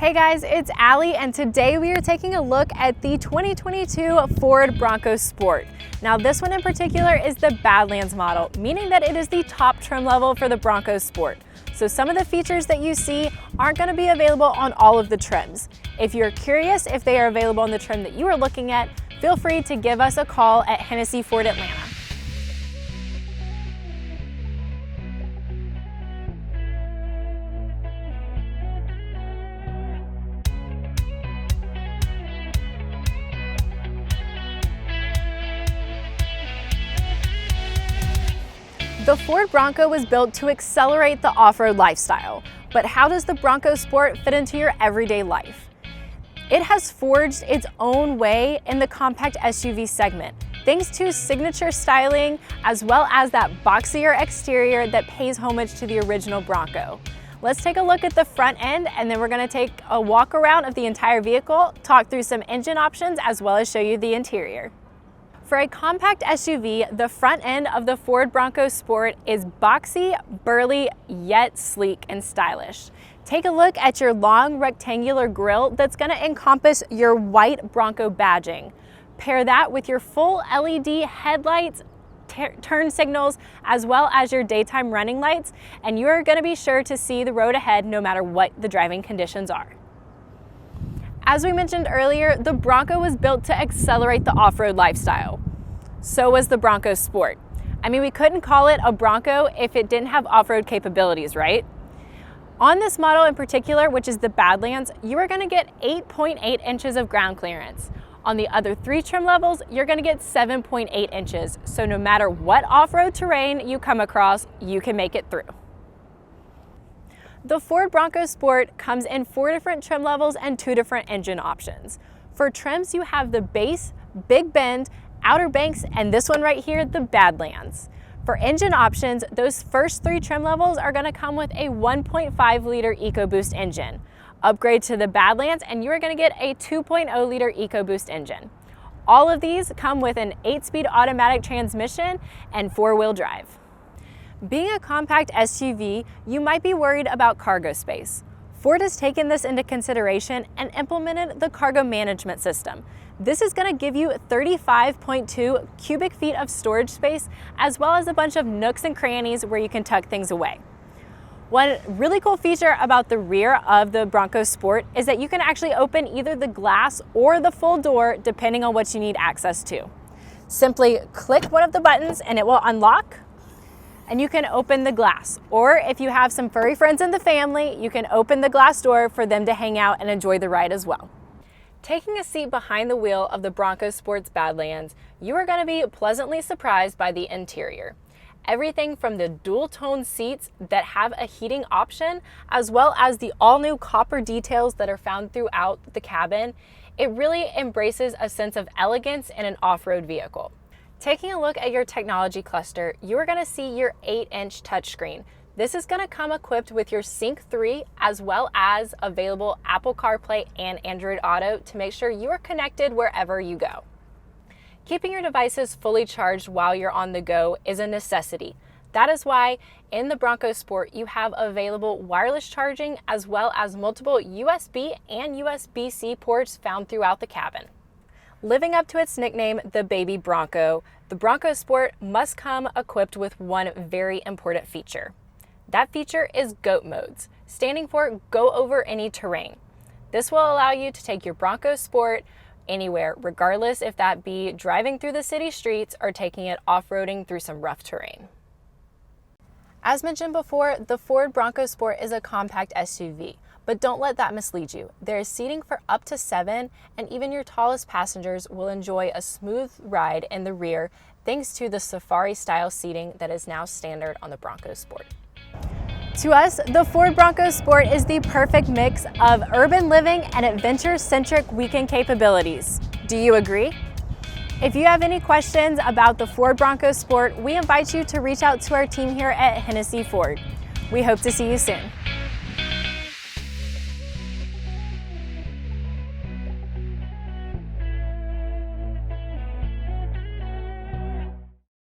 Hey guys, it's Allie, and today we are taking a look at the 2022 Ford Bronco Sport. Now this one in particular is the Badlands model, meaning that it is the top trim level for the Bronco Sport. So some of the features that you see aren't going to be available on all of the trims. If you're curious if they are available on the trim that you are looking at, feel free to give us a call at Hennessy Ford Atlanta. The Ford Bronco was built to accelerate the off-road lifestyle, but how does the Bronco Sport fit into your everyday life? It has forged its own way in the compact SUV segment, thanks to signature styling as well as that boxier exterior that pays homage to the original Bronco. Let's take a look at the front end, and then we're going to take a walk around of the entire vehicle, talk through some engine options, as well as show you the interior. For a compact SUV, the front end of the Ford Bronco Sport is boxy, burly, yet sleek and stylish. Take a look at your long rectangular grille that's going to encompass your white Bronco badging. Pair that with your full LED headlights, turn signals, as well as your daytime running lights, and you're going to be sure to see the road ahead no matter what the driving conditions are. As we mentioned earlier, the Bronco was built to accelerate the off-road lifestyle. So was the Bronco Sport. I mean, we couldn't call it a Bronco if it didn't have off-road capabilities, right? On this model in particular, which is the Badlands, you are going to get 8.8 inches of ground clearance. On the other three trim levels, you're going to get 7.8 inches. So no matter what off-road terrain you come across, you can make it through. The Ford Bronco Sport comes in 4 different trim levels and 2 different engine options. For trims, you have the base, Big Bend, Outer Banks, and this one right here, the Badlands. For engine options, those first 3 trim levels are going to come with a 1.5 liter EcoBoost engine. Upgrade to the Badlands and you are going to get a 2.0 liter EcoBoost engine. All of these come with an 8-speed automatic transmission and 4-wheel drive. Being a compact SUV, you might be worried about cargo space. Ford has taken this into consideration and implemented the cargo management system. This is going to give you 35.2 cubic feet of storage space, as well as a bunch of nooks and crannies where you can tuck things away. One really cool feature about the rear of the Bronco Sport is that you can actually open either the glass or the full door depending on what you need access to. Simply click one of the buttons and it will unlock, and you can open the glass. Or if you have some furry friends in the family, you can open the glass door for them to hang out and enjoy the ride as well. Taking a seat behind the wheel of the Bronco Sport's Badlands, you are going to be pleasantly surprised by the interior. Everything from the dual-tone seats that have a heating option, as well as the all-new copper details that are found throughout the cabin, it really embraces a sense of elegance in an off-road vehicle. Taking a look at your technology cluster, you are going to see your 8-inch touchscreen. This is going to come equipped with your Sync 3 as well as available Apple CarPlay and Android Auto to make sure you are connected wherever you go. Keeping your devices fully charged while you're on the go is a necessity. That is why in the Bronco Sport you have available wireless charging as well as multiple USB and USB-C ports found throughout the cabin. Living up to its nickname, the Baby Bronco, the Bronco Sport must come equipped with one very important feature. That feature is GOAT modes, standing for Go Over Any Terrain. This will allow you to take your Bronco Sport anywhere, regardless if that be driving through the city streets or taking it off-roading through some rough terrain. As mentioned before, the Ford Bronco Sport is a compact SUV. But don't let that mislead you. There is seating for up to 7, and even your tallest passengers will enjoy a smooth ride in the rear thanks to the safari-style seating that is now standard on the Bronco Sport. To us, the Ford Bronco Sport is the perfect mix of urban living and adventure-centric weekend capabilities. Do you agree? If you have any questions about the Ford Bronco Sport, we invite you to reach out to our team here at Hennessy Ford. We hope to see you soon.